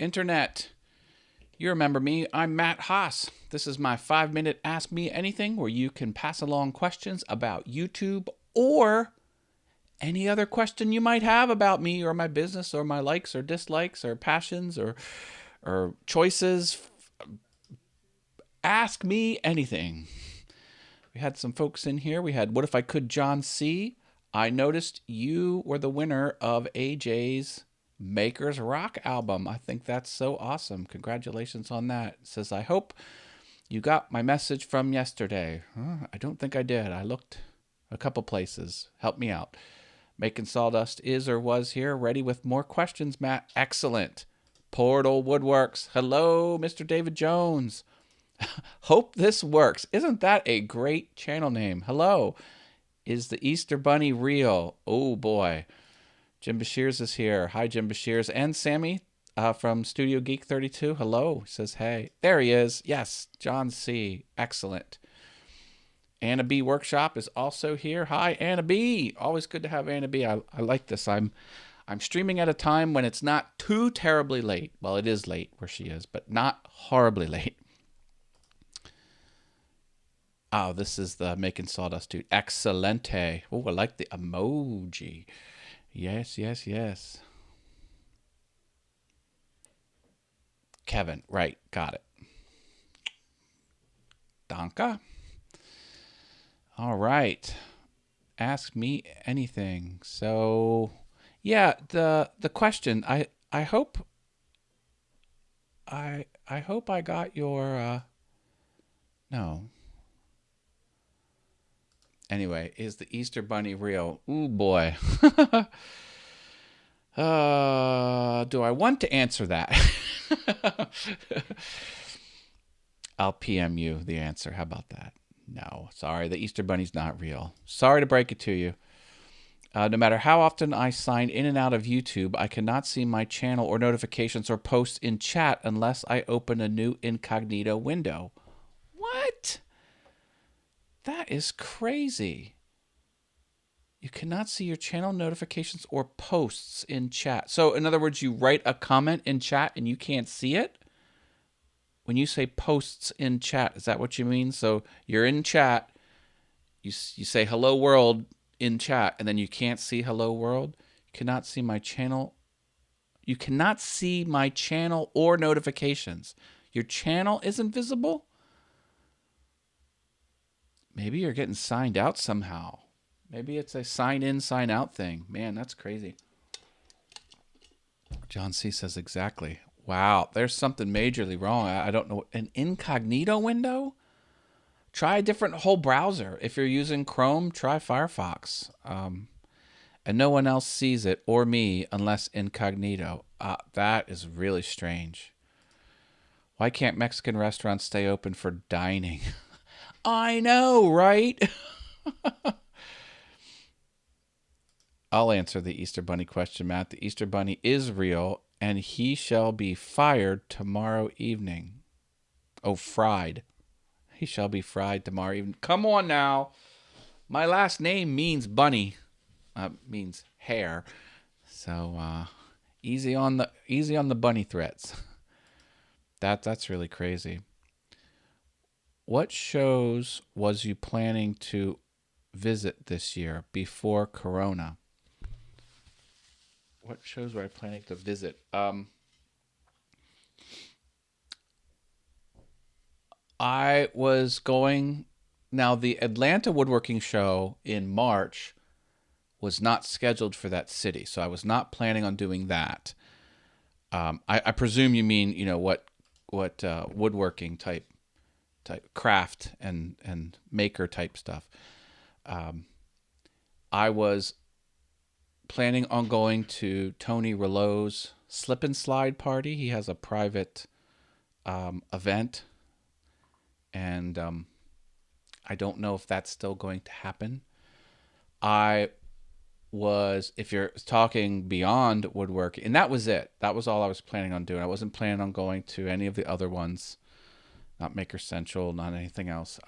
Internet. You remember me. I'm Matt Haas. This is my 5-minute Ask Me Anything where you can pass along questions about YouTube or any other question you might have about me or my business or my likes or dislikes or passions or choices. Ask me anything. We had some folks in here. We had What If I Could John C. I noticed you were the winner of AJ's Maker's Rock album. I think that's so awesome. Congratulations on that. It says, I hope you got my message from yesterday. I don't think I did. I looked a couple places. Help me out. Making Sawdust is or was here. Ready with more questions, Matt. Excellent. Portal Woodworks. Hello, Mr. David Jones. Hope this works. Isn't that a great channel name? Hello. Is the Easter Bunny real? Oh, boy. Jim Bashirs is here. Hi, Jim Bashirs. And Sammy from Studio Geek 32. Hello. He says, hey. There he is. Yes, John C. Excellent. Anna B. Workshop is also here. Hi, Anna B. Always good to have Anna B. I like this. I'm streaming at a time when it's not too terribly late. Well, it is late where she is, but not horribly late. Oh, this is the Making Sawdust dude. Excelente. Oh, I like the emoji. Yes, yes, yes. Kevin, right. Got it. Danka. All right. Ask me anything. So, yeah, the question. I hope I hope I got your no. Anyway, is the Easter Bunny real? Ooh, boy. Do I want to answer that? I'll PM you the answer. How about that? No, sorry. The Easter Bunny's not real. Sorry to break it to you. No matter how often I sign in and out of YouTube, I cannot see my channel or notifications or posts in chat unless I open a new incognito window. What? That is crazy. You cannot see your channel notifications or posts in chat. So, in other words, you write a comment in chat and you can't see it? When you say posts in chat, is that what you mean? So, you're in chat, you say hello world in chat, and then you can't see hello world? You cannot see my channel. You cannot see my channel or notifications. Your channel isn't visible? Maybe you're getting signed out somehow. Maybe it's a sign in, sign out thing. Man, that's crazy. John C. says exactly. Wow, there's something majorly wrong. I don't know. An incognito window? Try a different whole browser. If you're using Chrome, try Firefox. And no one else sees it or me unless incognito. That is really strange. Why can't Mexican restaurants stay open for dining? I know, right? I'll answer the Easter Bunny question, Matt. The Easter Bunny is real, and he shall be fired tomorrow evening. Oh, fried. He shall be fried tomorrow evening. Come on now. My last name means bunny. Means hair. So easy on the bunny threats. That's really crazy. What shows was you planning to visit this year before Corona? What shows were I planning to visit? I was going. Now, the Atlanta Woodworking Show in March was not scheduled for that city, so I was not planning on doing that. I presume you mean, what woodworking type craft and maker type stuff. I was planning on going to Tony Rouleau's slip and slide party. He has a private event, and I don't know if that's still going to happen. If you're talking beyond woodworking, and that was it. That was all I was planning on doing. I wasn't planning on going to any of the other ones. Not Maker Central, not anything else.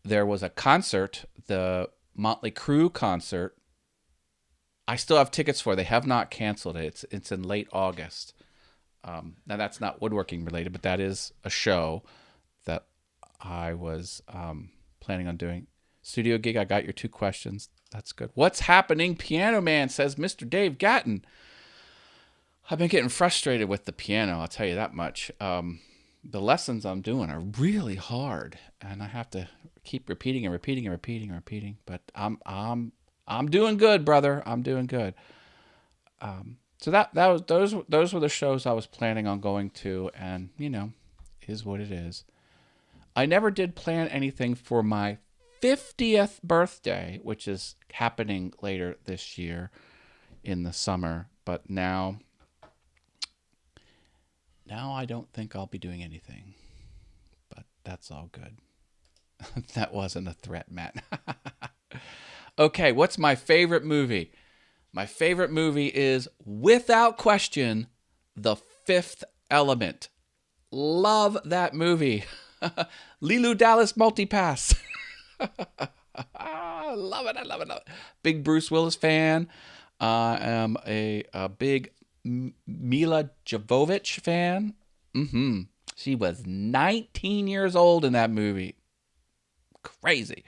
There was a concert, the Motley Crue concert. I still have tickets for. They have not canceled it. It's in late August. Now that's not woodworking related, but that is a show that I was planning on doing. Studio gig. I got your 2 questions. That's good. What's happening, Piano Man? Says Mr. Dave Gatton. I've been getting frustrated with the piano. I'll tell you that much. The lessons I'm doing are really hard, and I have to keep repeating and repeating and repeating and repeating. But I'm doing good, brother. I'm doing good. So those were the shows I was planning on going to, and is what it is. I never did plan anything for my 50th birthday, which is happening later this year in the summer. But now I don't think I'll be doing anything. But that's all good. That wasn't a threat, Matt. Okay, what's my favorite movie? My favorite movie is, without question, The Fifth Element. Love that movie. Lilu Dallas Multipass. I love it. I love it. Big Bruce Willis fan. I am a big Mila Jovovich fan. She was 19 years old in that movie. Crazy.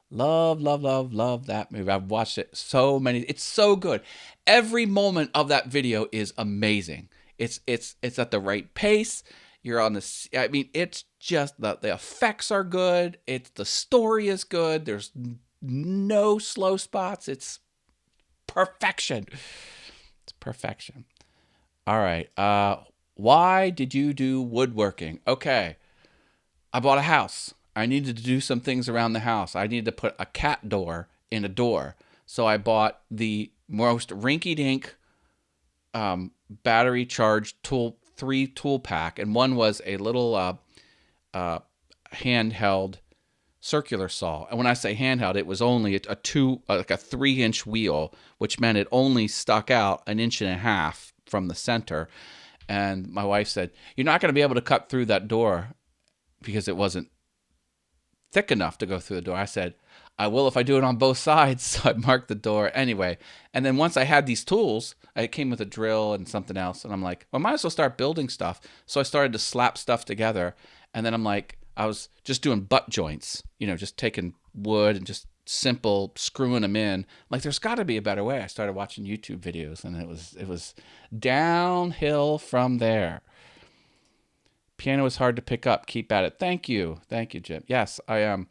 Love that movie. I've watched it so many. It's so good. Every moment of that video is amazing. It's at the right pace. You're on the. I mean, it's just the effects are good. The story is good. There's no slow spots. It's perfection. It's perfection. All right. Why did you do woodworking? Okay. I bought a house. I needed to do some things around the house. I needed to put a cat door in a door. So I bought the most rinky-dink battery charged 3 tool pack. And one was a little handheld circular saw. And when I say handheld, it was only a 3-inch wheel, which meant it only stuck out 1.5 inches from the center. And my wife said, "You're not going to be able to cut through that door because it wasn't thick enough to go through the door." I said, "I will if I do it on both sides." So I marked the door anyway. And then once I had these tools, it came with a drill and something else. And I'm like, well, I might as well start building stuff. So I started to slap stuff together. And then I'm like, I was just doing butt joints, just taking wood and just simple screwing them in. Like, there's got to be a better way. I started watching YouTube videos, and it was downhill from there. Piano is hard to pick up. Keep at it. Thank you, Jim. Yes, I am.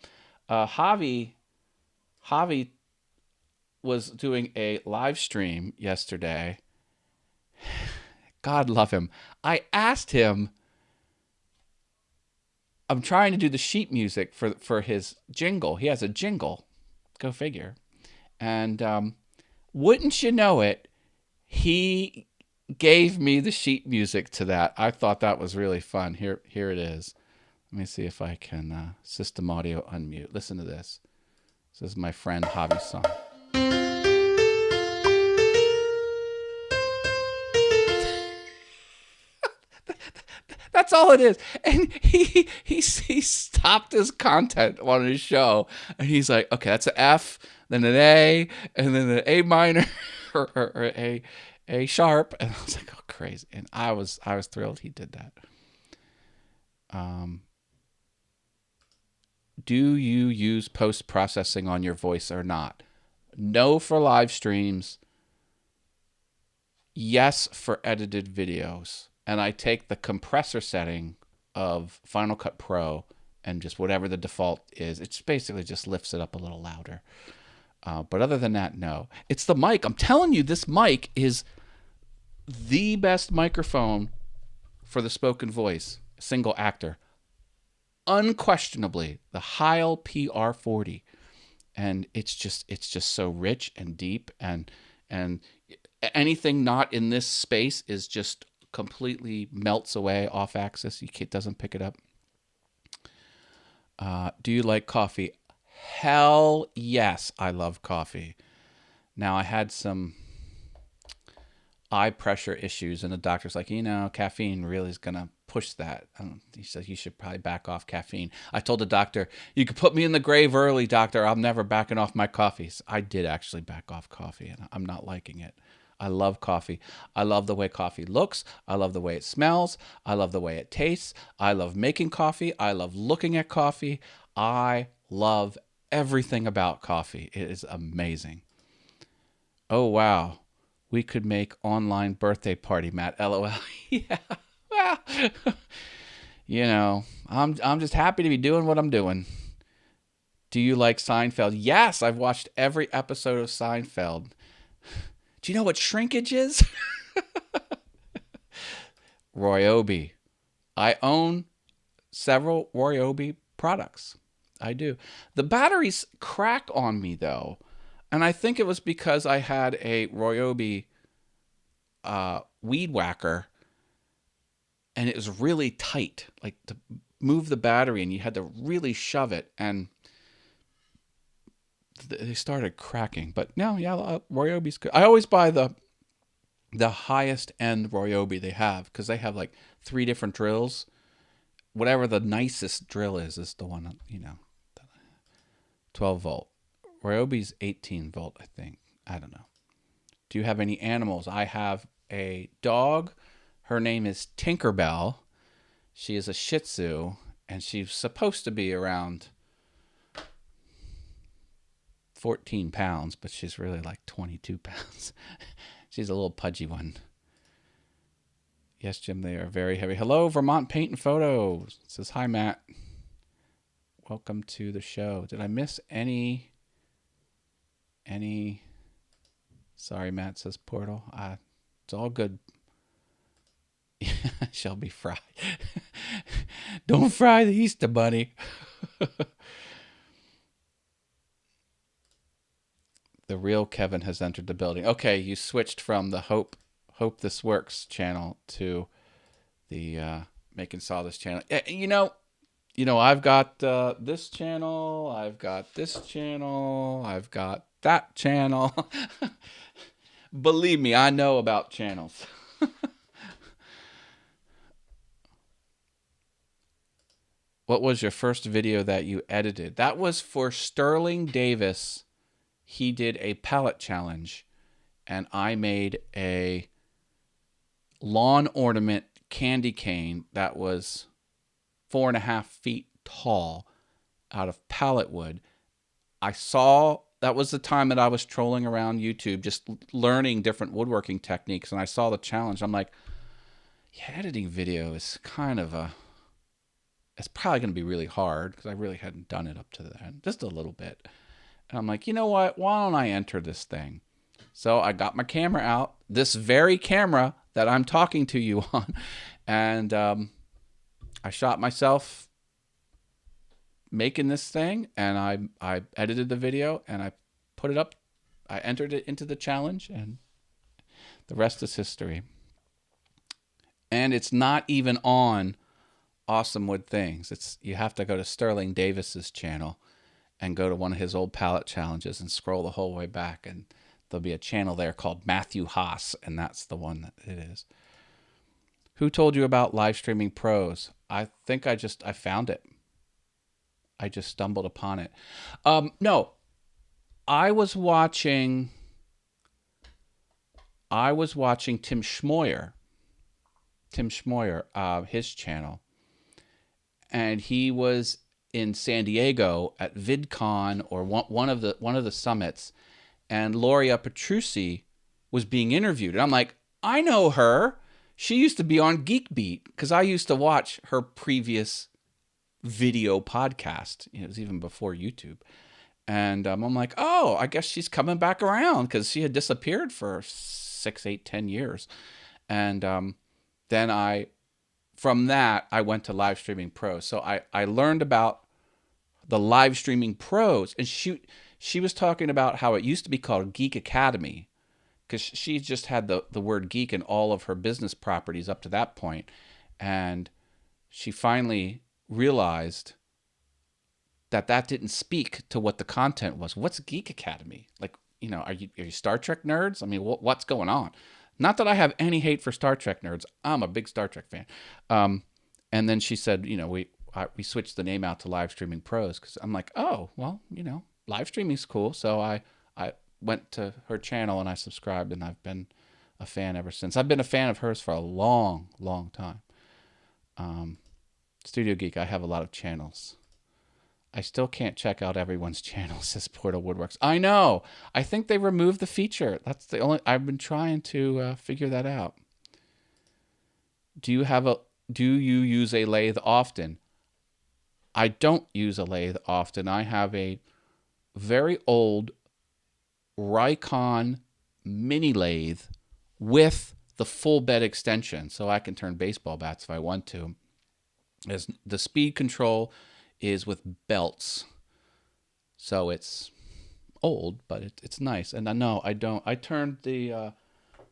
Javi was doing a live stream yesterday. God love him. I asked him. I'm trying to do the sheet music for his jingle. He has a jingle. Go figure. And wouldn't you know it, he gave me the sheet music to that. I thought that was really fun. Here it is. Let me see if I can system audio unmute. Listen to this. This is my friend Javi's song. That's all it is. And he stopped his content on his show, and he's like, okay, that's an F, then an A, and then an A minor or A sharp. And I was like, oh, crazy. And I was thrilled he did that. Do you use post-processing on your voice or not? No for live streams. Yes for edited videos. And I take the compressor setting of Final Cut Pro and just whatever the default is. It basically just lifts it up a little louder. But other than that, no. It's the mic. I'm telling you, this mic is the best microphone for the spoken voice, single actor. Unquestionably, the Heil PR40. And it's just so rich and deep, and anything not in this space is just completely melts away off axis. It doesn't pick it up. Do you like coffee? Hell yes, I love coffee. Now, I had some eye pressure issues, and the doctor's like, caffeine really is going to push that. He said you should probably back off caffeine. I told the doctor, you could put me in the grave early, doctor. I'm never backing off my coffees. I did actually back off coffee, and I'm not liking it. I love coffee. I love the way coffee looks. I love the way it smells. I love the way it tastes. I love making coffee. I love looking at coffee. I love everything about coffee. It is amazing. Oh, wow. We could make online birthday party, Matt. LOL. Yeah. Well, I'm just happy to be doing what I'm doing. Do you like Seinfeld? Yes, I've watched every episode of Seinfeld. Do you know what shrinkage is? Ryobi. I own several Ryobi products. I do. The batteries crack on me, though. And I think it was because I had a Ryobi weed whacker, and it was really tight, like to move the battery, and you had to really shove it, and they started cracking. But no, yeah, Ryobi's good. I always buy the highest end Ryobi they have, because they have like 3 different drills. Whatever the nicest drill is the one, 12 volt. Ryobi's 18 volt, I think. I don't know. Do you have any animals? I have a dog. Her name is Tinkerbell. She is a Shih Tzu, and she's supposed to be around 14 pounds, but she's really like 22 pounds. She's a little pudgy one. Yes, Jim, they are very heavy. Hello, Vermont Paint and Photos. It says, hi, Matt. Welcome to the show. Did I miss any? Sorry, Matt, says Portal. It's all good. Shelby Fry. Don't fry the Easter Bunny. The real Kevin has entered the building. Okay, you switched from the Hope This Works channel to the Making Sawdust channel. I've got this channel. I've got this channel. I've got that channel. Believe me, I know about channels. What was your first video that you edited? That was for Sterling Davis. He did a palette challenge, and I made a lawn ornament candy cane that was 4.5 feet tall out of pallet wood. That was the time that I was trolling around YouTube, just learning different woodworking techniques, and I saw the challenge. I'm like, yeah, editing video is it's probably going to be really hard, because I really hadn't done it up to then, just a little bit. And I'm like, you know what? Why don't I enter this thing? So I got my camera out, this very camera that I'm talking to you on, and I shot myself making this thing, and I edited the video, and I put it up. I entered it into the challenge, and the rest is history. And it's not even on Awesome Wood Things. You have to go to Sterling Davis's channel and go to one of his old palette challenges and scroll the whole way back, and there'll be a channel there called Matthew Haas, and that's the one that it is. Who told you about live streaming pros? I think I found it. I just stumbled upon it. No, I was watching Tim Schmoyer, his channel, and he was in San Diego at VidCon or one of the summits, and Loria Petrucci was being interviewed, and I'm like, I know her. She used to be on Geek Beat, because I used to watch her previous video podcast. It was even before YouTube. And I'm like, oh, I guess she's coming back around, because she had disappeared for 6, 8, 10 years. And then from that, I went to Live Streaming Pros. So I learned about the Live Streaming Pros. And she was talking about how it used to be called Geek Academy, because she just had the word geek in all of her business properties up to that point. And she finally realized that didn't speak to what the content was. What's Geek Academy? Like, are you Star Trek nerds? I mean, what's going on? Not that I have any hate for Star Trek nerds. I'm a big Star Trek fan. And then she said, we switched the name out to Live Streaming Pros, because I'm like, oh, well, live streaming's cool. So I went to her channel and I subscribed, and I've been a fan ever since. I've been a fan of hers for a long, long time. Studio Geek, I have a lot of channels. I still can't check out everyone's channel, says Portal Woodworks. I know. I think they removed the feature. That's the only. I've been trying to figure that out. Do you use a lathe often? I don't use a lathe often. I have a very old Rikon mini lathe with the full bed extension, so I can turn baseball bats if I want to. As the speed control is with belts, so it's old, but it's nice. And I don't. I turned a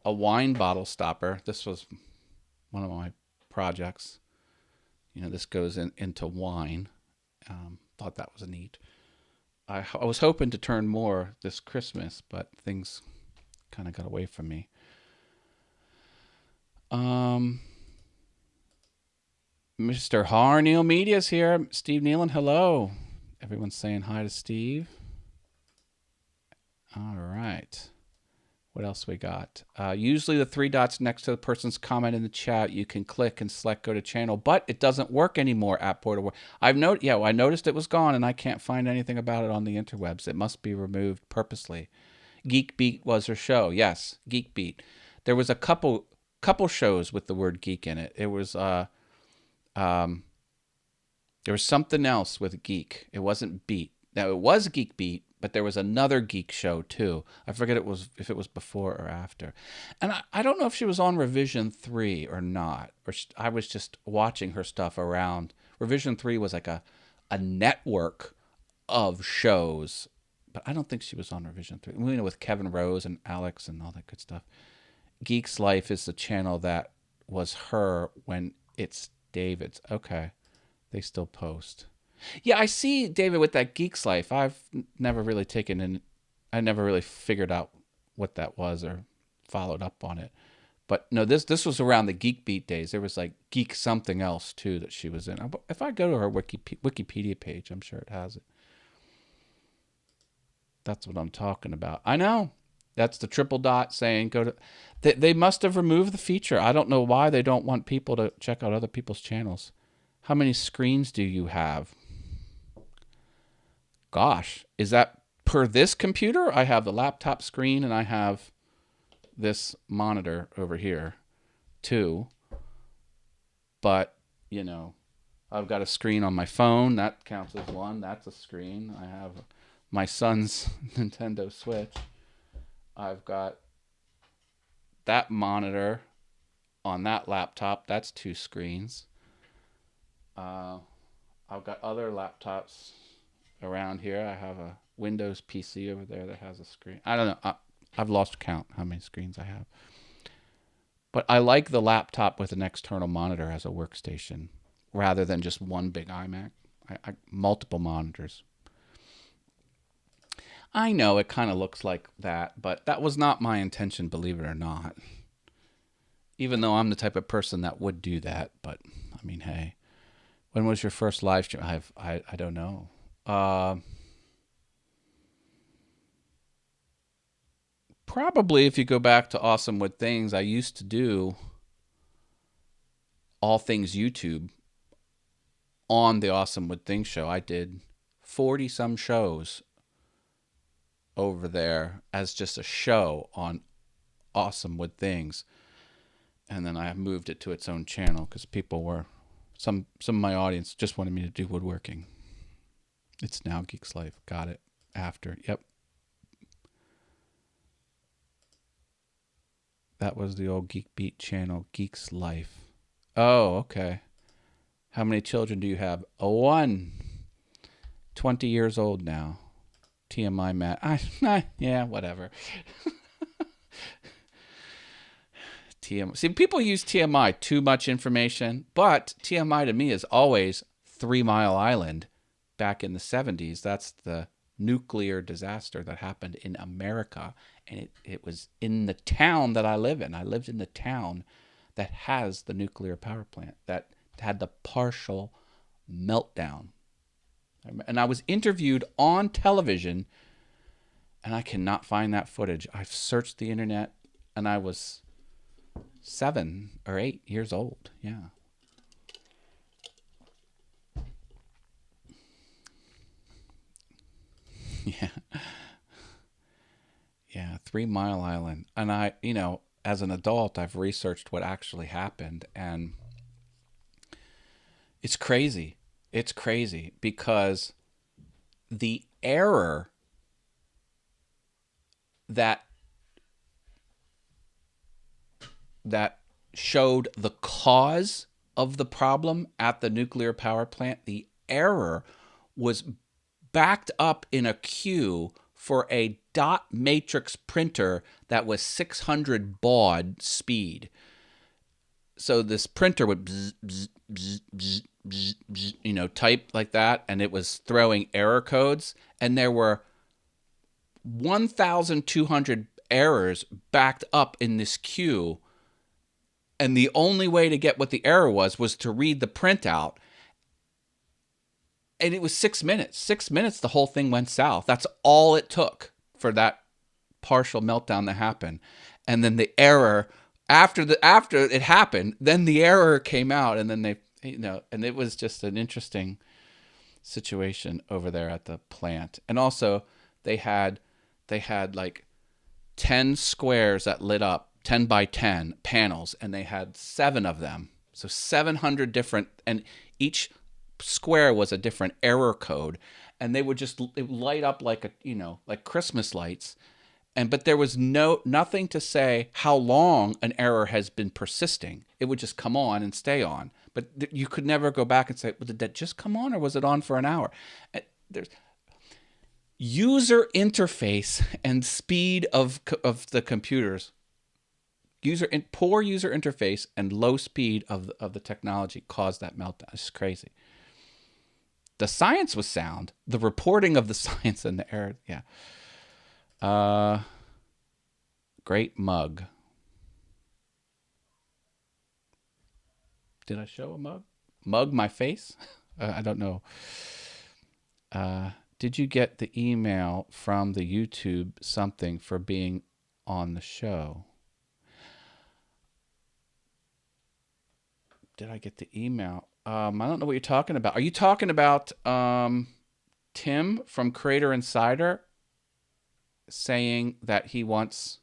wine bottle stopper. This was one of my projects. This goes into wine. Thought that was neat. I was hoping to turn more this Christmas, but things kind of got away from me. Mr. Harneal Media's here. Steve Nealon, hello. Everyone's saying hi to Steve. All right. What else we got? Usually the three dots next to the person's comment in the chat, you can click and select go to channel, but it doesn't work anymore at Portal. I noticed it was gone, and I can't find anything about it on the interwebs. It must be removed purposely. Geek Beat was her show. Yes, Geek Beat. There was a couple shows with the word geek in it. It was there was something else with geek. It wasn't Beat. Now it was Geek Beat, but there was another geek show too. I forget if it was before or after. And I don't know if she was on Revision 3 or not. Or I was just watching her stuff around. Revision 3 was like a network of shows. But I don't think she was on Revision 3. With Kevin Rose and Alex and all that good stuff. Geek's Life is the channel that was her when it's David's. Okay. They still post. Yeah, I see David with that Geek's Life. I've never really I never really figured out what that was or followed up on it. But no, this was around the Geek Beat days. There was like Geek something else too that she was in. If I go to her Wikipedia page, I'm sure it has it. That's what I'm talking about. I know. That's the triple dot saying go to. They must have removed the feature. I don't know why they don't want people to check out other people's channels. How many screens do you have? Gosh, is that per this computer? I have the laptop screen and I have this monitor over here too. But, I've got a screen on my phone. That counts as one. That's a screen. I have my son's Nintendo Switch. I've got that monitor on that laptop. That's two screens. I've got other laptops around here. I have a Windows PC over there that has a screen. I don't know. I've lost count how many screens I have. But I like the laptop with an external monitor as a workstation rather than just one big iMac. Multiple monitors. I know it kind of looks like that, but that was not my intention, believe it or not. Even though I'm the type of person that would do that, but I mean, hey. When was your first live stream? I don't know. Probably if you go back to Awesome Wood Things, I used to do all things YouTube on the Awesome Wood Things show. I did 40 some shows over there as just a show on Awesome Wood Things. And then I moved it to its own channel because people were... Some of my audience just wanted me to do woodworking. It's now Geek's Life. Got it. After. Yep. That was the old Geek Beat channel, Geek's Life. Oh, okay. How many children do you have? One. 20 years old now. TMI, Matt. Yeah, whatever. See, people use TMI, too much information, but TMI to me is always 3 Mile Island back in the 70s. That's the nuclear disaster that happened in America, and it was in the town that I live in. I lived in the town that has the nuclear power plant that had the partial meltdown. And I was interviewed on television, and I cannot find that footage. I've searched the internet, and I was 7 or 8 years old. Yeah. Yeah. Yeah. 3 Mile Island. And I, as an adult, I've researched what actually happened, and it's crazy. It's crazy because the error that showed the cause of the problem at the nuclear power plant, the error was backed up in a queue for a dot matrix printer that was 600 baud speed. So this printer would bzz, bzz, bzz, bzz, bzz, bzz, type like that, and it was throwing error codes, and there were 1,200 errors backed up in this queue, and the only way to get what the error was to read the printout. And it was 6 minutes. 6 minutes, the whole thing went south. That's all it took for that partial meltdown to happen. And then the error, after it happened, then the error came out, and then they, and it was just an interesting situation over there at the plant. And also, they had like 10 squares that lit up, 10 by 10 panels, and they had 7 of them. So 700 different, and each square was a different error code, and they would light up like like Christmas lights, but there was nothing to say how long an error has been persisting. It would just come on and stay on, but you could never go back and say, well, did that just come on, or was it on for an hour? There's user interface and speed of the computers. Poor user interface and low speed of the technology caused that meltdown. It's crazy. The science was sound. The reporting of the science and the error, yeah. Great mug. Did I show a mug? Mug my face? I don't know. Did you get the email from the YouTube something for being on the show? Did I get the email? I don't know what you're talking about. Are you talking about Tim from Creator Insider saying that he wants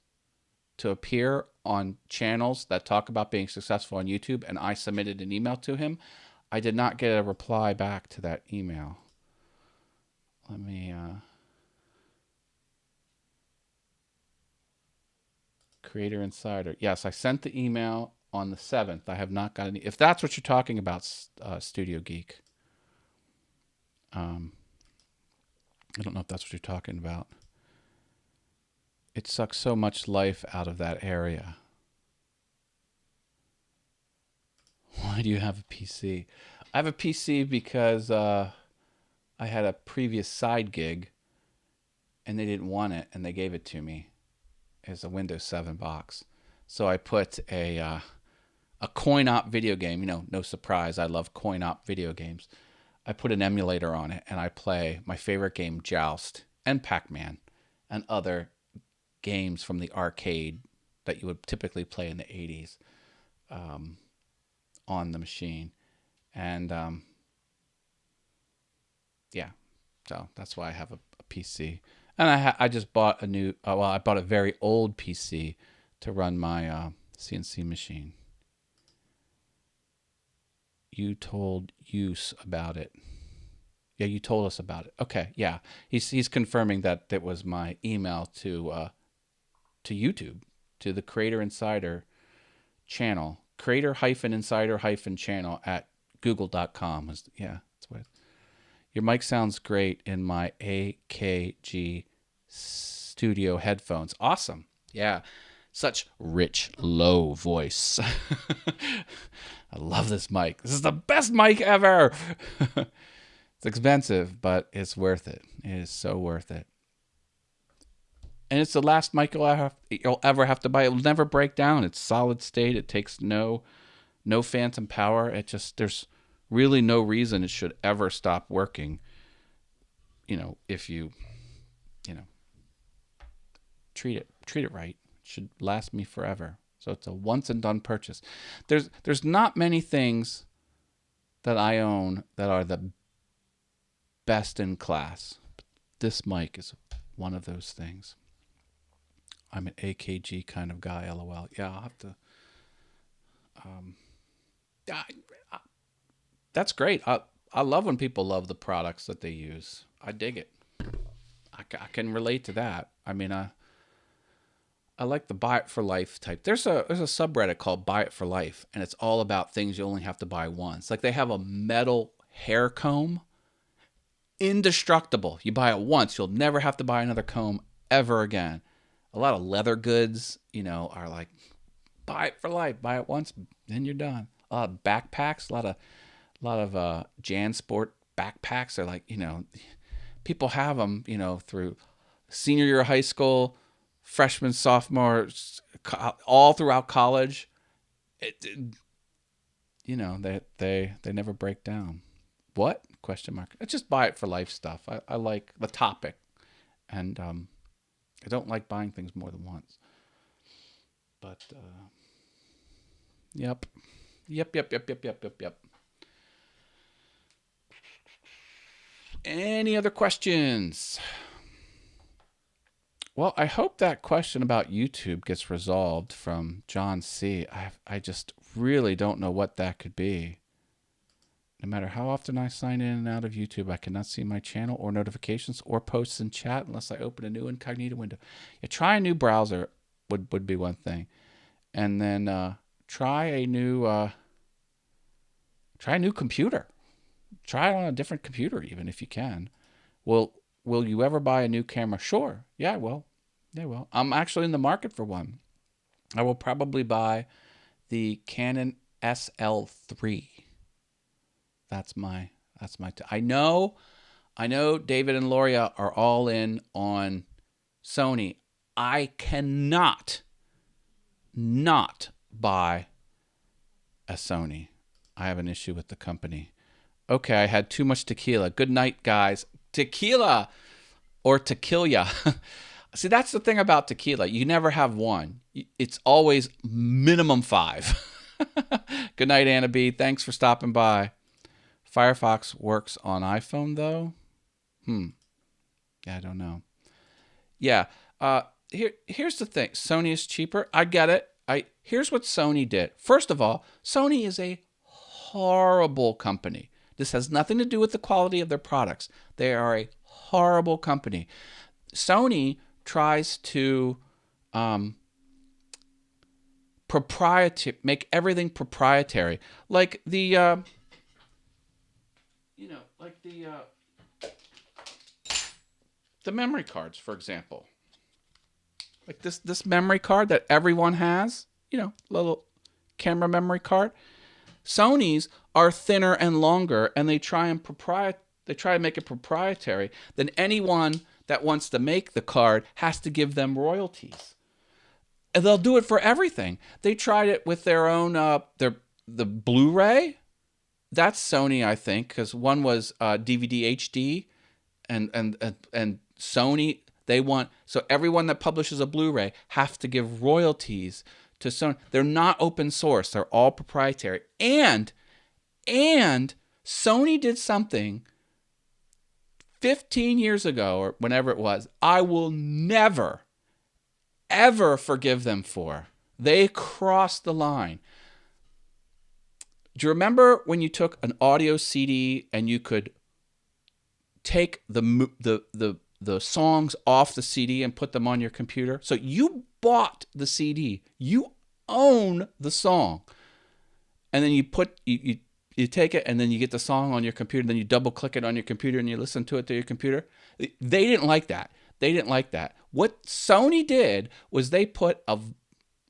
to appear on channels that talk about being successful on YouTube, and I submitted an email to him? I did not get a reply back to that email. Let me Creator Insider. Yes, I sent the email on the 7th. I have not got any. If that's what you're talking about, Studio Geek. I don't know if that's what you're talking about. It sucks so much life out of that area. Why do you have a PC? I have a PC because I had a previous side gig, and they didn't want it, and they gave it to me as a Windows 7 box. So I put a coin-op video game. No surprise, I love coin-op video games. I put an emulator on it, and I play my favorite game, Joust, and Pac-Man, and other games from the arcade that you would typically play in the 80s on the machine. And yeah, so that's why I have a PC. And I just bought I bought a very old PC to run my CNC machine. You told Use about it. Yeah, you told us about it. Okay, yeah. He's confirming that it was my email to YouTube, to the Creator Insider channel. Creator-Insider-channel at google.com. Yeah, that's what your mic sounds great in my AKG studio headphones. Awesome. Yeah. Such rich, low voice. I love this mic. This is the best mic ever. It's expensive, but it's worth it. It is so worth it. And it's the last mic you'll ever have to buy. It will never break down. It's solid state. It takes no no phantom power. There's really no reason it should ever stop working. If you treat it right. It should last me forever. So it's a once and done purchase. There's not many things that I own that are the best in class. But this mic is one of those things. I'm an AKG kind of guy, LOL. Yeah, I'll have to. That's great. I love when people love the products that they use. I dig it. I can relate to that. I mean, I like the buy it for life type. There's a subreddit called Buy It for Life, and it's all about things you only have to buy once. Like they have a metal hair comb, indestructible. You buy it once, you'll never have to buy another comb ever again. A lot of leather goods, are like buy it for life. Buy it once, then you're done. A lot of backpacks, a lot of JanSport backpacks. They're like, people have them, through senior year of high school, freshman, sophomore, all throughout college. They never break down. What? Question mark. It's just buy it for life stuff. I like the topic, and I don't like buying things more than once. But yep. Any other questions? Well, I hope that question about YouTube gets resolved from John C. I just really don't know what that could be. No matter how often I sign in and out of YouTube, I cannot see my channel or notifications or posts in chat unless I open a new incognito window. Yeah, try a new browser would be one thing. And then try a new computer. Try it on a different computer even if you can. Will you ever buy a new camera? Sure. Yeah, I will. I'm actually in the market for one. I will probably buy the Canon SL3. That's my I know David and Loria are all in on Sony. I cannot not buy a Sony. I have an issue with the company. Okay, I had too much tequila. Good night, guys. Tequila or tequila. See, that's the thing about tequila. You never have one. It's always minimum 5. Good night, Anna B. Thanks for stopping by. Firefox works on iPhone, though? Yeah, I don't know. Yeah. Here's the thing. Sony is cheaper. I get it. Here's what Sony did. First of all, Sony is a horrible company. This has nothing to do with the quality of their products. They are a horrible company. Sony tries to make everything proprietary, like the the memory cards, for example. Like this memory card that everyone has, little camera memory card. Sony's are thinner and longer, and they try to make it proprietary. Then anyone that wants to make the card has to give them royalties. And they'll do it for everything. They tried it with their own the Blu-ray. That's Sony, I think, because one was DVD HD, and Sony, they want, so everyone that publishes a Blu-ray have to give royalties to Sony. They're not open source. They're all proprietary. And Sony did something 15 years ago or whenever it was, I will never, ever forgive them for. They crossed the line. Do you remember when you took an audio CD and you could take the songs off the CD and put them on your computer? So you bought the CD, you own the song, and then you take it and then you get the song on your computer, and then you double click it on your computer and you listen to it through your computer. They didn't like that. What Sony did was they put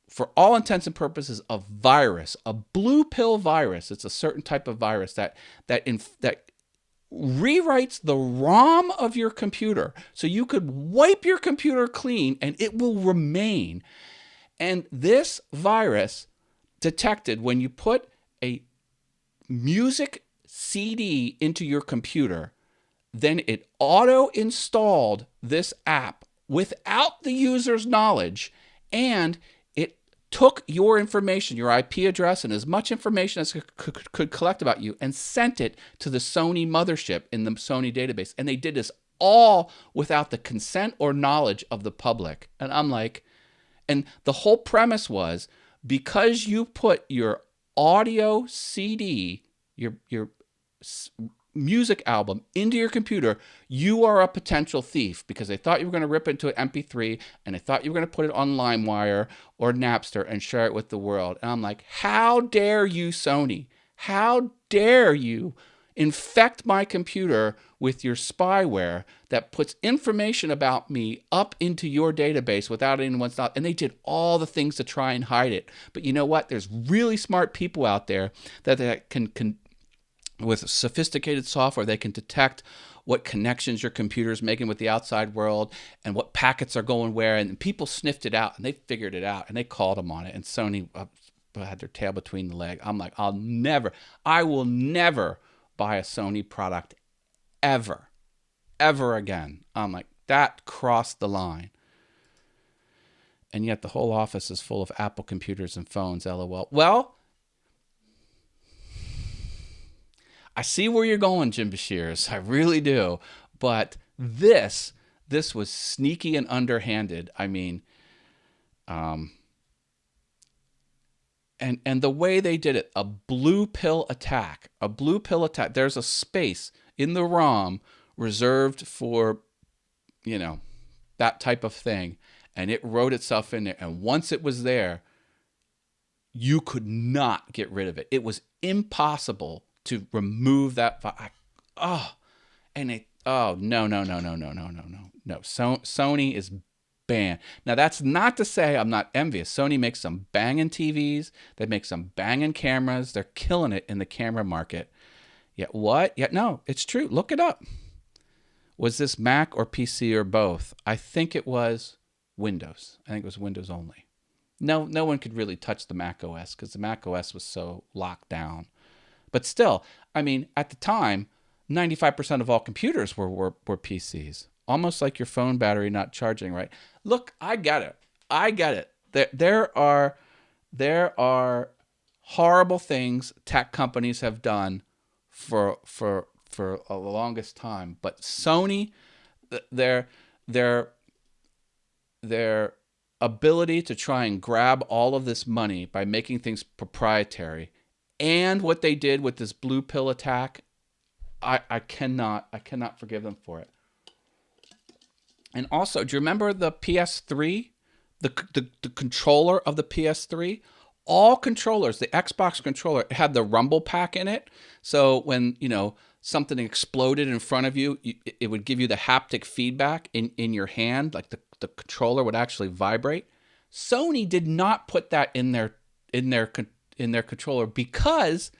for all intents and purposes, a virus, a blue pill virus. It's a certain type of virus that rewrites the ROM of your computer, so you could wipe your computer clean and it will remain. And this virus detected when you put a music CD into your computer. Then it auto-installed this app without the user's knowledge, and it took your information, your IP address, and as much information as it could collect about you, and sent it to the Sony mothership in the Sony database. And they did this all without the consent or knowledge of the public. And I'm like, and the whole premise was, because you put your audio CD, your music album into your computer, you are a potential thief, because they thought you were going to rip it into an MP3, and they thought you were going to put it on LimeWire or Napster and share it with the world. And I'm like, how dare you, Sony? How dare you infect my computer with your spyware that puts information about me up into your database without anyone's knowledge? And they did all the things to try and hide it. But you know what? There's really smart people out there that can with sophisticated software, they can detect what connections your computer is making with the outside world and what packets are going where. And people sniffed it out, and they figured it out, and they called them on it. And Sony had their tail between the legs. I'm like, I will never buy a Sony product ever again. I'm like, that crossed the line. And yet the whole office is full of Apple computers and phones, LOL. Well, I see where you're going, Jim Bashirs. I really do. But this was sneaky and underhanded. I mean, and the way they did it, a blue pill attack. There's a space in the ROM reserved for, that type of thing. And it wrote itself in there. And once it was there, you could not get rid of it. It was impossible to remove that file. No. Sony is banned. Now, that's not to say I'm not envious. Sony makes some banging TVs. They make some banging cameras. They're killing it in the camera market. Yet what? Yet no, it's true. Look it up. Was this Mac or PC or both? I think it was Windows. I think it was Windows only. No one could really touch the Mac OS because the Mac OS was so locked down. But still, I mean, at the time, 95% of all computers were PCs. Almost like your phone battery not charging right. Look, I get it. There are horrible things tech companies have done for the longest time. But Sony, their ability to try and grab all of this money by making things proprietary, and what they did with this blue pill attack, I cannot forgive them for it. And also, do you remember the PS3, the controller of the PS3? All controllers, the Xbox controller, it had the rumble pack in it. So when something exploded in front of you, it would give you the haptic feedback in your hand, like the controller would actually vibrate. Sony did not put that in their controller because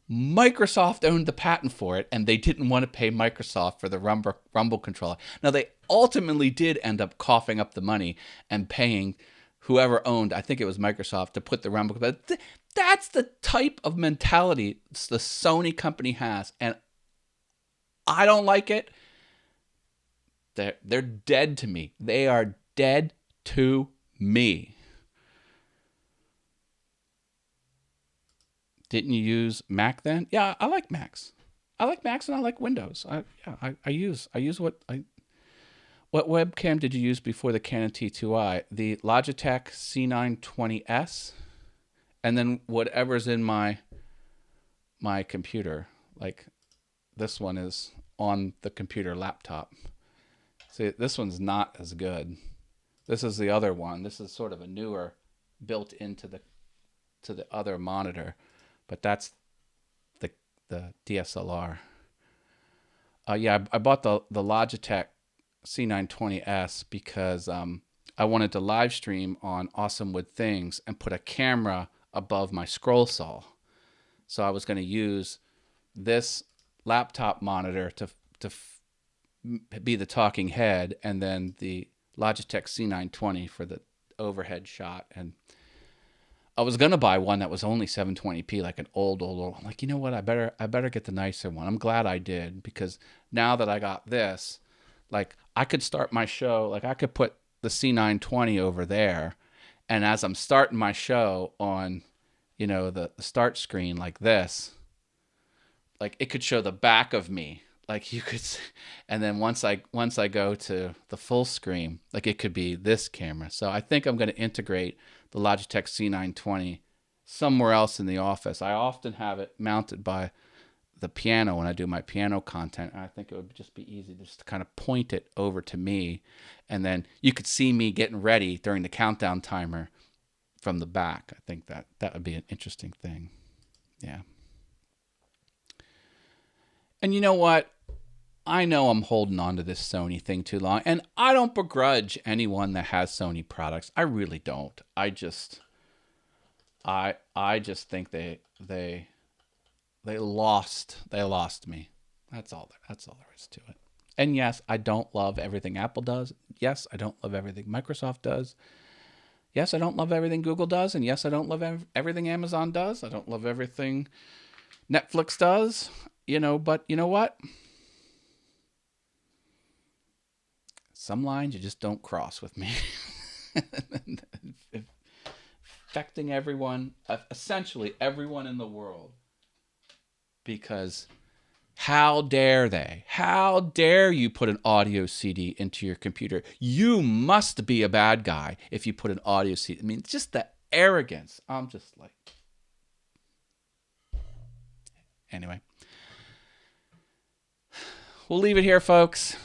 Microsoft owned the patent for it, and they didn't want to pay Microsoft for the rumble controller. Now, they ultimately did end up coughing up the money and paying whoever owned, I think it was Microsoft, to put the rumble. But that's the type of mentality the Sony company has, and I don't like it. They're dead to me. They are dead to me. Didn't you use Mac then? Yeah, I like Macs. I like Macs and I like Windows. I use what webcam did you use before the Canon T2i? The Logitech C920S, and then whatever's in my computer. Like this one is on the computer laptop. See, this one's not as good. This is the other one. This is sort of a newer, built into the other monitor. But that's the DSLR. I bought the Logitech C920S because I wanted to live stream on Awesome Wood Things and put a camera above my scroll saw. So I was going to use this laptop monitor to be the talking head, and then the Logitech C920 for the overhead shot. And I was gonna buy one that was only 720p, like an old. I'm like, you know what? I better get the nicer one. I'm glad I did, because now that I got this, like I could start my show, like I could put the C920 over there, and as I'm starting my show on, the start screen like this, like it could show the back of me, like you could, and then once I go to the full screen, like it could be this camera. So I think I'm going to integrate the Logitech C920 somewhere else in the office. I often have it mounted by the piano when I do my piano content, and I think it would just be easy just to kind of point it over to me, and then you could see me getting ready during the countdown timer from the back. I think that would be an interesting thing. Yeah. And you know what? I know I'm holding on to this Sony thing too long, and I don't begrudge anyone that has Sony products. I really don't. I just think they lost me. That's all there is to it. And yes, I don't love everything Apple does. Yes, I don't love everything Microsoft does. Yes, I don't love everything Google does, and yes, I don't love everything Amazon does. I don't love everything Netflix does. But you know what? Some lines you just don't cross with me. Affecting everyone, essentially everyone in the world. Because how dare they? How dare you put an audio CD into your computer? You must be a bad guy if you put an audio CD. I mean, just the arrogance. I'm just like... Anyway. We'll leave it here, folks.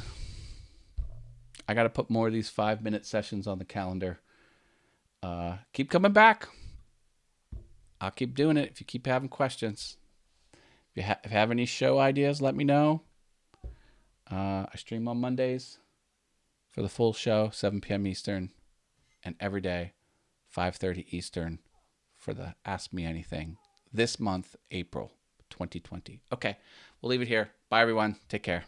I got to put more of these 5-minute sessions on the calendar. Keep coming back. I'll keep doing it if you keep having questions. If you have any show ideas, let me know. I stream on Mondays for the full show, 7 p.m. Eastern, and every day, 5:30 Eastern, for the Ask Me Anything this month, April 2020. Okay, we'll leave it here. Bye, everyone. Take care.